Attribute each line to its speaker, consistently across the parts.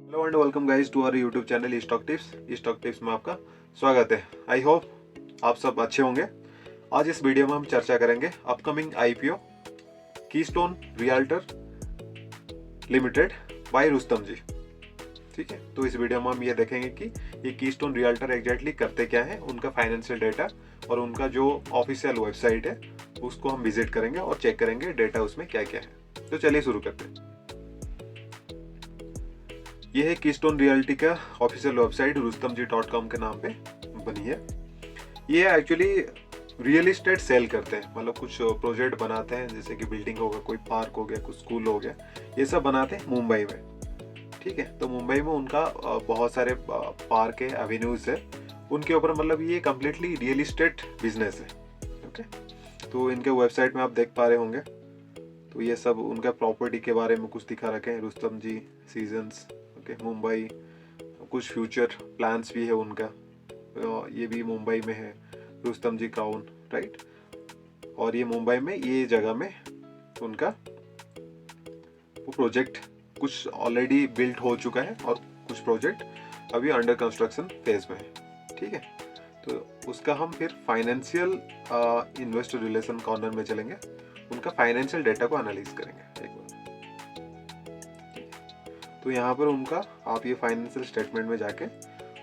Speaker 1: Hello and welcome guys to our YouTube channel stock tips में आपका स्वागत है। आई होप आप सब अच्छे होंगे। आज इस वीडियो में हम चर्चा करेंगे upcoming IPO Keystone Realtor Limited by Rustam ji. ठीक है, तो इस वीडियो में हम ये देखेंगे कि ये कीस्टोन रियल्टर एग्जैक्टली करते क्या है, उनका फाइनेंशियल डेटा और उनका जो ऑफिशियल वेबसाइट है उसको हम विजिट करेंगे और चेक करेंगे डेटा उसमें क्या क्या है। तो चलिए शुरू करते हैं। ये है कीस्टोन रियल्टी का ऑफिशियल वेबसाइट rustamji.com के नाम पे बनी है। ये एक्चुअली रियल एस्टेट सेल करते हैं, मतलब कुछ प्रोजेक्ट बनाते हैं, जैसे कि बिल्डिंग होगा, कोई पार्क हो गया, कुछ स्कूल हो गया, ये सब बनाते हैं मुंबई में। ठीक है, तो मुंबई में उनका बहुत सारे पार्क है, एवेन्यूज है, उनके ऊपर मतलब ये कम्प्लीटली रियल एस्टेट बिजनेस है। ओके, तो इनके वेबसाइट में आप देख पा रहे होंगे, तो ये सब उनका प्रॉपर्टी के बारे में कुछ दिखा रखे हैं, रुस्तम जी सीजन्स, ओके, मुंबई, कुछ फ्यूचर प्लान्स भी है उनका। ये भी मुंबई में है, रुस्तम जी क्राउन, राइट। और ये मुंबई में ये जगह में उनका वो प्रोजेक्ट कुछ ऑलरेडी बिल्ट हो चुका है और कुछ प्रोजेक्ट अभी अंडर कंस्ट्रक्शन फेज में है। ठीक है, तो उसका हम फिर फाइनेंशियल इन्वेस्टर रिलेशन कॉर्नर में चलेंगे, उनका फाइनेंशियल डेटा को एनालाइज करेंगे एक बार। तो यहाँ पर उनका आप ये फाइनेंशियल स्टेटमेंट में जाके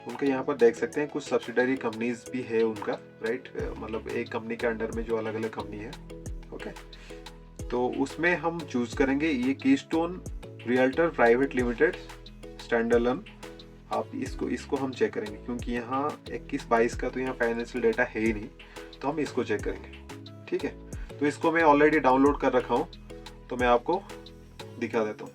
Speaker 1: उनके यहाँ पर देख सकते हैं, कुछ सब्सिडरी कंपनीज भी है उनका, राइट। मतलब एक कंपनी के अंडर में जो अलग अलग कंपनी है। ओके, तो उसमें हम चूज करेंगे ये keystone realtor private limited standalone. आप इसको हम चेक करेंगे, क्योंकि यहाँ 21-22 का तो यहाँ फाइनेंशियल डेटा है ही नहीं, तो हम इसको चेक करेंगे। ठीक है, तो इसको मैं ऑलरेडी डाउनलोड कर रखा हूँ, तो मैं आपको दिखा देता हूँ।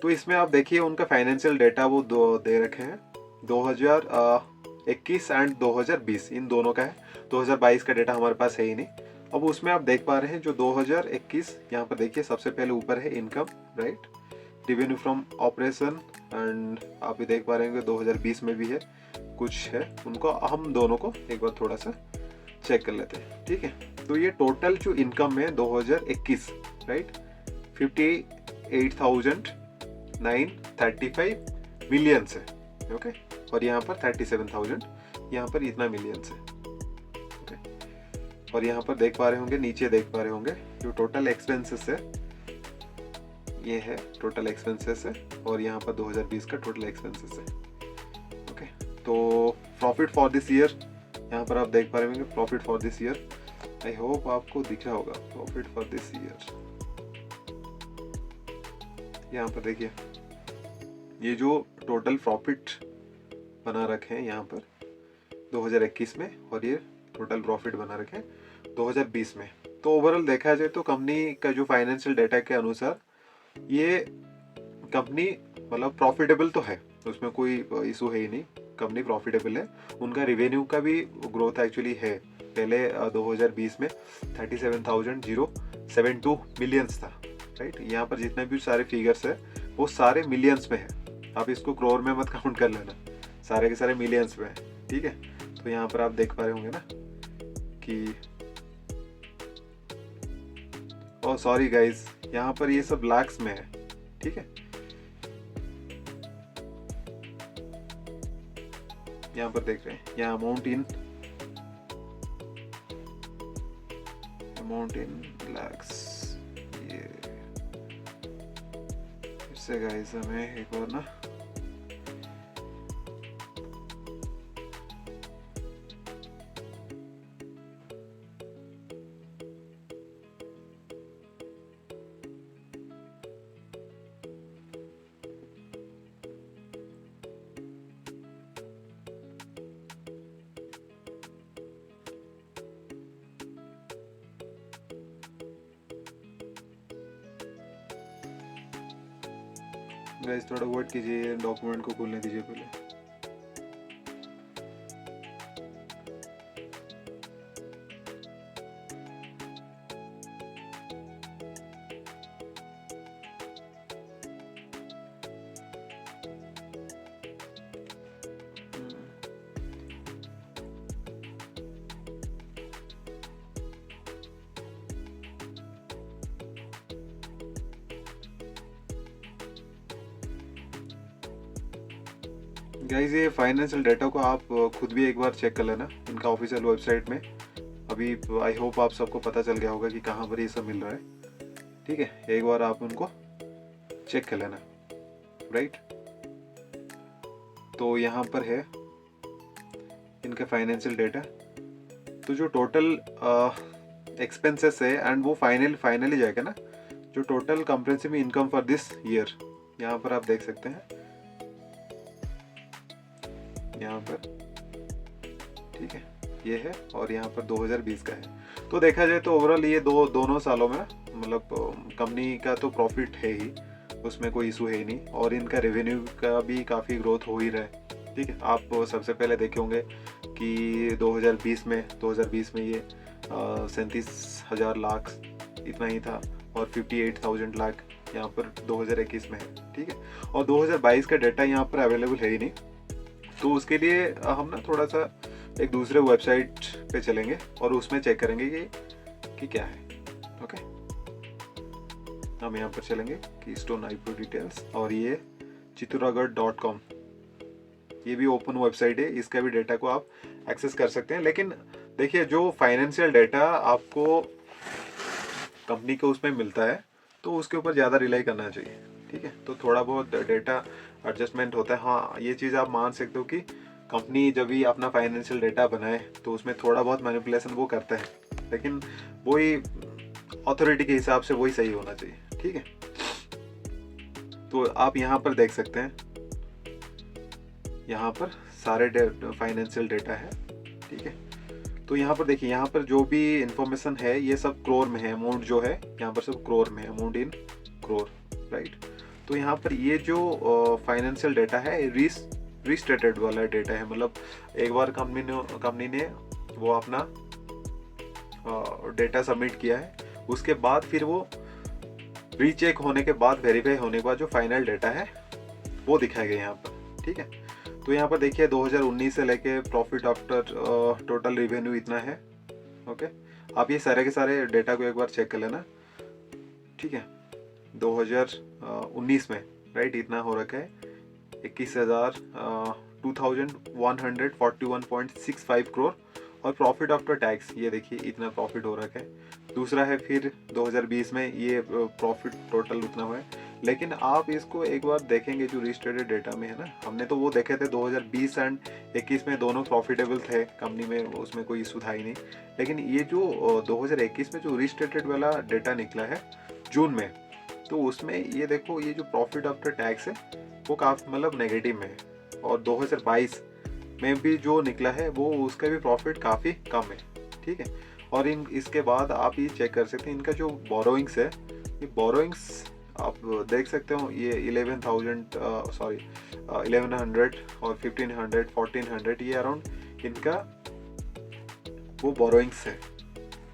Speaker 1: तो इसमें आप देखिए उनका फाइनेंशियल डेटा वो दो दे रखे हैं, 2021 एंड 2020 इन दोनों का है। 2022 का डेटा हमारे पास है ही नहीं। अब उसमें आप देख पा रहे हैं जो 2021, यहाँ पर देखिए सबसे पहले ऊपर है income, right, revenue from operation, and आप भी देख पा रहे हैं 2020 में भी है कुछ है। उनको हम दोनों को एक बार थोड़ा सा चेक कर लेते हैं। ठीक है, तो ये टोटल जो इनकम है 2021, राइट, 58,935 मिलियंस है। ओके, और यहाँ पर 37,000, यहाँ पर इतना मिलियंस है। ओके, और यहाँ पर देख पा रहे होंगे, नीचे देख पा रहे होंगे जो टोटल एक्सपेंसेस है, ये है टोटल एक्सपेंसेस है, और यहाँ पर 2020 का टोटल एक्सपेंसेस है। ओके, तो प्रॉफिट फॉर दिस ईयर, यहाँ पर आप देख पा रहे होंगे profit for this year. I hope आपको दिख रहा होगा प्रॉफिट फॉर दिस ईयर। यहाँ पर देखिए ये जो टोटल प्रॉफिट बना रखे हैं यहाँ पर 2021 में, और ये टोटल प्रॉफिट बना रखे हैं 2020 में। तो ओवरऑल देखा जाए तो कंपनी का जो फाइनेंशियल डेटा के अनुसार ये कंपनी मतलब प्रॉफिटेबल तो है, उसमें कोई इशू है ही नहीं, कंपनी प्रॉफिटेबल है। उनका रिवेन्यू का भी ग्रोथ एक्चुअली है, पहले 2020 में 37,072 मिलियंस था, राइट। यहाँ पर जितने भी सारे फिगर्स है वो सारे मिलियंस में है, आप इसको करोड़ में मत काउंट कर लेना, सारे के सारे मिलियंस में है। ठीक है, तो यहाँ पर आप देख पा रहे होंगे ना कि ओ सॉरी गाइज, यहाँ पर ये सब लाख्स में है। ठीक है, यहाँ पर देख रहे हैं, यहाँ अमाउंट इन लाख्स। ये इससे गाइज हमें एक बार ना गाइस थोड़ा वेट कीजिए, डॉक्यूमेंट को खोलने दीजिए पहले। गाइस ये फाइनेंशियल डाटा को आप खुद भी एक बार चेक कर लेना इनका ऑफिशियल वेबसाइट में। अभी आई होप आप सबको पता चल गया होगा कि कहाँ पर ये सब मिल रहा है, ठीक है। एक बार आप उनको चेक कर लेना, राइट। तो यहाँ पर है इनका फाइनेंशियल डाटा। तो जो टोटल एक्सपेंसेस है एंड वो फाइनली जाएगा ना, जो total comprehensive income for this year, यहाँ पर आप देख सकते हैं, यहाँ पर, ठीक है, ये है। और यहाँ पर 2020 का है। तो देखा जाए तो ओवरऑल ये दोनों सालों में मतलब कंपनी का तो प्रॉफिट है ही, उसमें कोई इशू है ही नहीं। और इनका रेवेन्यू का भी काफ़ी ग्रोथ हो ही रहा है, ठीक है। आप सबसे पहले देखे होंगे कि 2020 में ये 37,000 लाख इतना ही था, और 58,000 लाख यहाँ पर 2021 में है, ठीक है। और 2022 का डाटा यहाँ पर अवेलेबल है ही नहीं, तो उसके लिए हम ना थोड़ा सा एक दूसरे वेबसाइट पे चलेंगे और उसमें चेक करेंगे कि क्या है। ओके, हम यहाँ पर चलेंगे कि स्टोन आईपीओ डिटेल्स, और ये चित्तूरागढ़.com, ये भी ओपन वेबसाइट है, इसका भी डेटा को आप एक्सेस कर सकते हैं। लेकिन देखिए जो फाइनेंशियल डेटा आपको कंपनी को उसमें मिलता है तो उसके ऊपर ज़्यादा रिलाई करना चाहिए, ठीक है। तो थोड़ा बहुत डेटा एडजस्टमेंट होता है। हाँ, ये चीज़ आप मान सकते हो कि कंपनी जब भी अपना फाइनेंशियल डेटा बनाए तो उसमें थोड़ा बहुत मैनिपुलेशन वो करता है, लेकिन वही अथॉरिटी के हिसाब से वही सही होना चाहिए, ठीक है। तो आप यहाँ पर देख सकते हैं, यहाँ पर सारे फाइनेंशियल डेटा है, ठीक है। तो यहाँ पर देखिए, यहाँ पर जो भी इंफॉर्मेशन है ये सब क्रोर में है। अमाउंट जो है यहाँ पर सब क्रोर में है, अमाउंट इन क्रोर, राइट। तो यहाँ पर ये जो फाइनेंशियल डेटा है रिस्टेटेड वाला डेटा है, मतलब एक बार कंपनी ने वो अपना डेटा सबमिट किया है, उसके बाद फिर वो रीचेक होने के बाद, वेरीफाई होने के बाद जो फाइनल डेटा है वो दिखाया गया यहाँ पर, ठीक है। तो यहाँ पर देखिए 2019 से लेके प्रॉफिट आफ्टर टोटल रिवेन्यू इतना है, ओके। आप ये सारे के सारे डेटा को एक बार चेक कर लेना, ठीक है। 2019 में, राइट, इतना हो रखा है 21,141.65 करोड़, और प्रॉफिट आफ्टर टैक्स ये देखिए इतना प्रॉफिट हो रखा है। दूसरा है फिर 2020 में ये प्रॉफिट टोटल उतना हुआ है। लेकिन आप इसको एक बार देखेंगे जो रिस्टेटेड डेटा में है ना, हमने तो वो देखे थे 2020 एंड 21 में दोनों प्रॉफिटेबल थे कंपनी में, उसमें कोई इशू था ही नहीं। लेकिन ये जो 2021 में जो रिस्टेटेड वाला डेटा निकला है जून में, तो उसमें ये देखो ये जो प्रॉफिट आफ्टर टैक्स है वो काफ़ी मतलब नेगेटिव में है। और 2022 में भी जो निकला है वो उसका भी प्रॉफिट काफ़ी कम है, ठीक है। और इसके बाद आप ये चेक कर सकते हैं इनका जो बोरोइंग्स है, ये बोरोइंग्स आप देख सकते हो, ये 1100 और 1500 1400 ये अराउंड इनका वो बोरोइंग्स है,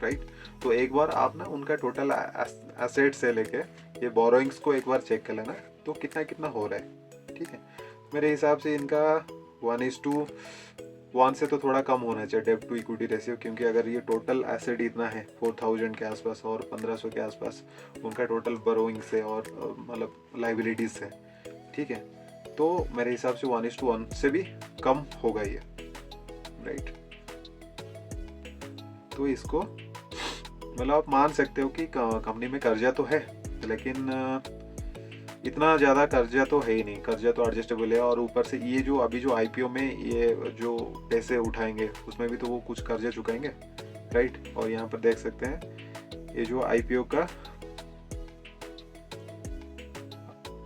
Speaker 1: राइट। तो एक बार आप ना उनका टोटल एसेट से लेके ये बोरोइंग्स को एक बार चेक कर लेना, तो कितना कितना हो रहा है, ठीक है। मेरे हिसाब से इनका 1:1 से तो थोड़ा कम होना चाहिए डेब्ट टू इक्विटी रेशियो, क्योंकि अगर ये टोटल एसेट इतना है 4000 के आसपास और 1500 के आसपास उनका टोटल बोरोइंग्स है और मतलब लाइबिलिटीज है, ठीक है। तो मेरे हिसाब से 1:1 से भी कम होगा ये, राइट। तो इसको मतलब आप मान सकते हो कि कंपनी में कर्जा तो है, लेकिन इतना ज़्यादा कर्जा तो है ही नहीं, कर्जा तो एडजस्टेबल है। और ऊपर से ये जो अभी जो आईपीओ में ये जो पैसे उठाएंगे उसमें भी तो वो कुछ कर्जा चुकाएंगे, राइट। और यहाँ पर देख सकते हैं ये जो आईपीओ का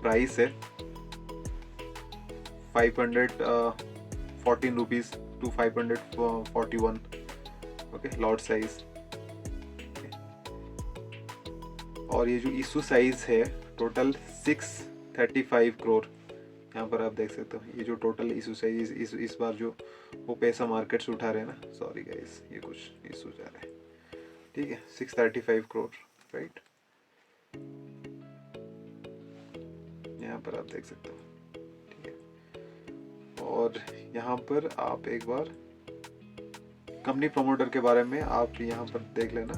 Speaker 1: प्राइस है 514 rupees to 541, okay, lot size. और ये जो इशू साइज है टोटल 635 करोड़, यहाँ पर आप देख सकते हो ये जो टोटल इशू साइज इस बार जो वो पैसा मार्केट से उठा रहे हैं ना, सॉरी गाइस ये कुछ इशू जा रहा है, ठीक है, 635 करोड़, राइट। यहाँ पर आप देख सकते हो, ठीक है। और यहाँ पर आप एक बार कंपनी प्रमोटर के बारे में आप यहाँ पर देख लेना,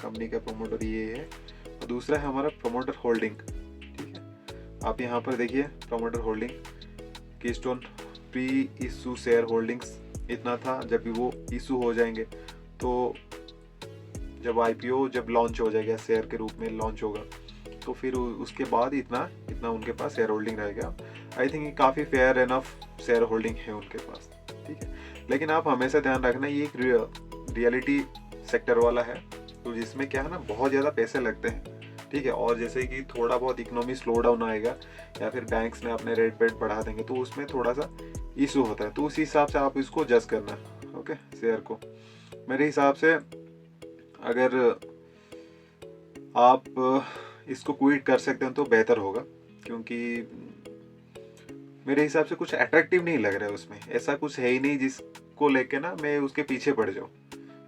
Speaker 1: कंपनी का प्रमोटर ये है। और दूसरा है हमारा प्रमोटर होल्डिंग, ठीक है। आप यहाँ पर देखिए promoter holding keystone pre issue share holdings इतना था। जब भी वो इशू हो जाएंगे तो जब आईपीओ जब लॉन्च हो जाएगा, शेयर के रूप में लॉन्च होगा, तो फिर उसके बाद इतना इतना उनके पास शेयर होल्डिंग रहेगा। आई थिंक काफ़ी फेयर एनफ शेयर होल्डिंग है उनके पास, ठीक है। लेकिन आप हमेशा ध्यान रखना ये एक रियलिटी सेक्टर वाला है, तो जिसमें क्या है ना बहुत ज़्यादा पैसे लगते हैं, ठीक है। और जैसे कि थोड़ा बहुत इकोनॉमी स्लो डाउन आएगा या फिर बैंक्स ने अपने रेट वेट बढ़ा देंगे तो उसमें थोड़ा सा इशू होता है, तो उस हिसाब से आप इसको जज करना, ओके। शेयर को मेरे हिसाब से अगर आप इसको क्विट कर सकते हैं तो बेहतर होगा, क्योंकि मेरे हिसाब से कुछ अट्रैक्टिव नहीं लग रहा है उसमें, ऐसा कुछ है ही नहीं जिसको लेके ना मैं उसके पीछे पड़ जाऊँ।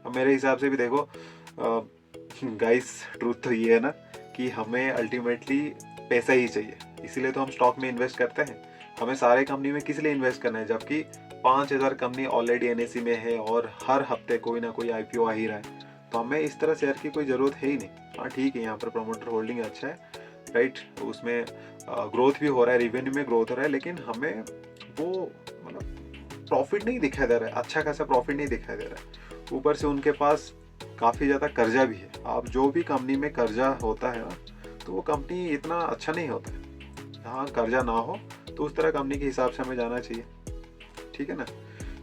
Speaker 1: अब मेरे हिसाब से भी देखो गाइस, ट्रूथ तो ये है ना कि हमें अल्टीमेटली पैसा ही चाहिए, इसीलिए तो हम स्टॉक में इन्वेस्ट करते हैं। हमें सारे कंपनी में किस लिए इन्वेस्ट करना है, जबकि 5000 कंपनी ऑलरेडी एनएसई में है और हर हफ्ते कोई ना कोई आईपीओ आ ही रहा है, तो हमें इस तरह शेयर की कोई ज़रूरत है ही नहीं। हाँ ठीक है, यहाँ पर प्रमोटर होल्डिंग अच्छा है, राइट, उसमें ग्रोथ भी हो रहा है, रेवेन्यू में ग्रोथ हो रहा है, लेकिन हमें वो मतलब प्रॉफिट नहीं दिखाई दे रहा है, अच्छा खासा प्रॉफिट नहीं दिखाई दे रहा है। ऊपर से उनके पास काफ़ी ज़्यादा कर्जा भी है। आप जो भी कंपनी में कर्जा होता है ना, तो वो कंपनी इतना अच्छा नहीं होता है। हाँ, कर्जा ना हो तो उस तरह कंपनी के हिसाब से हमें जाना चाहिए, ठीक है ना।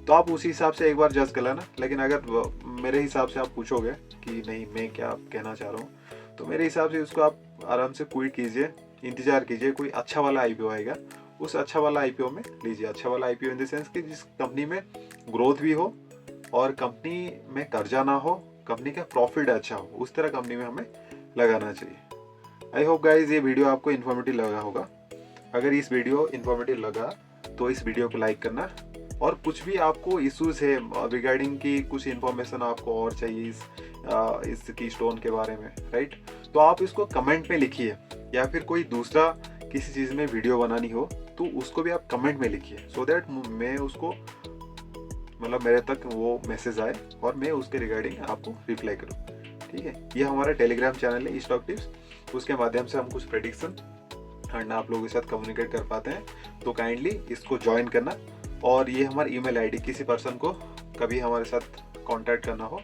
Speaker 1: तो आप उसी हिसाब से एक बार जज कर लेना। लेकिन अगर मेरे हिसाब से आप पूछोगे कि नहीं मैं क्या कहना चाह रहा हूँ, तो मेरे हिसाब से उसको आप आराम से क्विट कीजिए, इंतजार कीजिए, कोई अच्छा वाला आईपीओ आएगा, उस अच्छा वाला आईपीओ में लीजिए। अच्छा वाला आईपीओ इन द सेंस कि जिस कंपनी में ग्रोथ भी हो और कंपनी में कर्जा ना हो, कंपनी का प्रॉफिट अच्छा हो, उस तरह कंपनी में हमें लगाना चाहिए। आई होप गाइज ये वीडियो आपको इन्फॉर्मेटिव लगा होगा। अगर इस वीडियो इन्फॉर्मेटिव लगा तो इस वीडियो को लाइक करना, और कुछ भी आपको इश्यूज है रिगार्डिंग की कुछ इन्फॉर्मेशन आपको और चाहिए इस कीस्टोन के बारे में, राइट, तो आप इसको कमेंट में लिखिए, या फिर कोई दूसरा किसी चीज़ में वीडियो बनानी हो तो उसको भी आप कमेंट में लिखिए, सो दैट मैं उसको मतलब मेरे तक वो मैसेज आए और मैं उसके रिगार्डिंग आपको रिप्लाई करूँ, ठीक है। ये हमारा टेलीग्राम चैनल है स्टॉक टिप्स, उसके माध्यम से हम कुछ प्रेडिक्शन एंड आप लोगों के साथ कम्युनिकेट कर पाते हैं, तो काइंडली इसको ज्वाइन करना। और ये हमारी ईमेल आईडी, किसी पर्सन को कभी हमारे साथ कांटेक्ट करना हो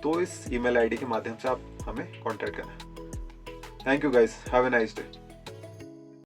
Speaker 1: तो इस ईमेल आईडी के माध्यम से आप हमें कांटेक्ट करना। Thank you guys, have a nice day.